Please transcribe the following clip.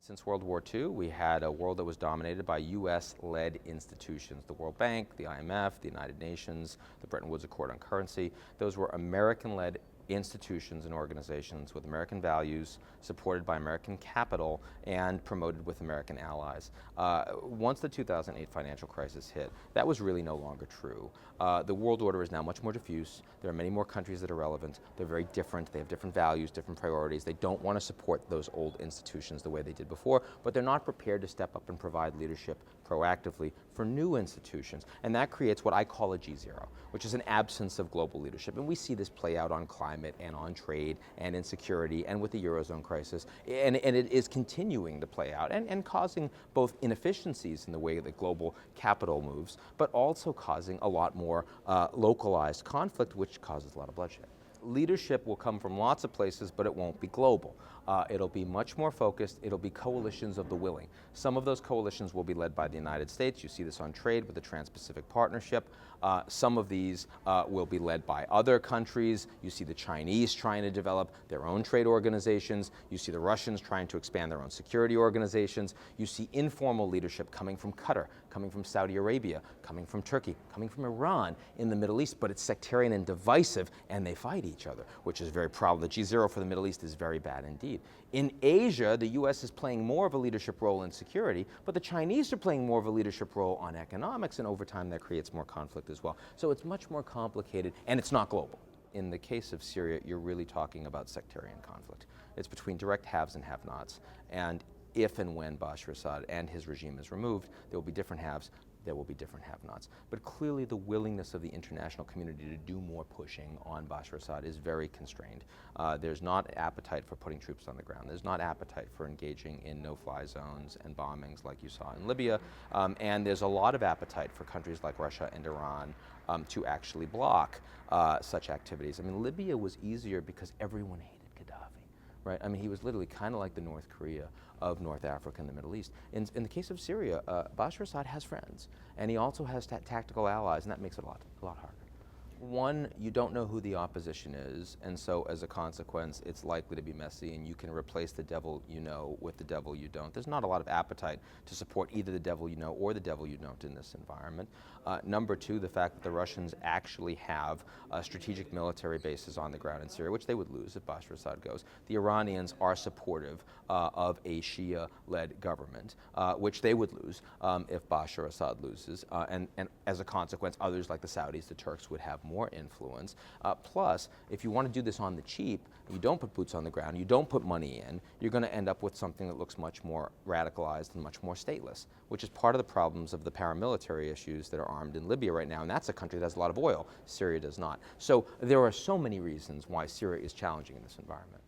Since World War II, we had a world that was dominated by U.S.-led institutions. The World Bank, the IMF, the United Nations, the Bretton Woods Accord on Currency. Those were American-led institutions and organizations with American values, supported by American capital, and promoted with American allies. Once the 2008 financial crisis hit, that was really no longer true. The world order is now much more diffuse. There are many more countries that are relevant. They're very different. They have different values, different priorities. They don't want to support those old institutions the way they did before, but they're not prepared to step up and provide leadership proactively for new institutions. And that creates what I call a G0, which is an absence of global leadership. And we see this play out on climate and on trade and in security and with the Eurozone crisis. And it is continuing to play out and causing both inefficiencies in the way that global capital moves, but also causing a lot more localized conflict, which causes a lot of bloodshed. Leadership will come from lots of places, but it won't be global. It'll be much more focused. It'll be coalitions of the willing. Some of those coalitions will be led by the United States. You see this on trade with the Trans-Pacific Partnership. Some of these will be led by other countries. You see the Chinese trying to develop their own trade organizations. You see the Russians trying to expand their own security organizations. You see informal leadership coming from Qatar, coming from Saudi Arabia, coming from Turkey, coming from Iran in the Middle East, but it's sectarian and divisive, and they fight each other, which is very problematic. The G0 for the Middle East is very bad indeed. In Asia, the US is playing more of a leadership role in security, but the Chinese are playing more of a leadership role on economics, and over time that creates more conflict as well. So it's much more complicated, and it's not global. In the case of Syria, you're really talking about sectarian conflict. It's between direct haves and have-nots, and if and when Bashar Assad and his regime is removed, there will be different haves, there will be different have-nots. But clearly the willingness of the international community to do more pushing on Bashar Assad is very constrained. There's not appetite for putting troops on the ground. There's not appetite for engaging in no-fly zones and bombings like you saw in Libya. And there's a lot of appetite for countries like Russia and Iran to actually block such activities. I mean, Libya was easier because everyone hated Gaddafi. Right? I mean, he was literally kind of like the North Korea of North Africa and the Middle East. In the case of Syria, Bashar Assad has friends, and he also has tactical allies, and that makes it a lot harder. One, you don't know who the opposition is, and so as a consequence, it's likely to be messy, and you can replace the devil you know with the devil you don't. There's not a lot of appetite to support either the devil you know or the devil you don't in this environment. Number two, the fact that the Russians actually have strategic military bases on the ground in Syria, which they would lose if Bashar Assad goes. The Iranians are supportive of a Shia-led government, which they would lose if Bashar Assad loses, and as a consequence, others like the Saudis, the Turks would have more influence. Plus, if you want to do this on the cheap, you don't put boots on the ground, you don't put money in, you're going to end up with something that looks much more radicalized and much more stateless, which is part of the problems of the paramilitary issues that are armed in Libya right now, and that's a country that has a lot of oil. Syria does not. So there are so many reasons why Syria is challenging in this environment.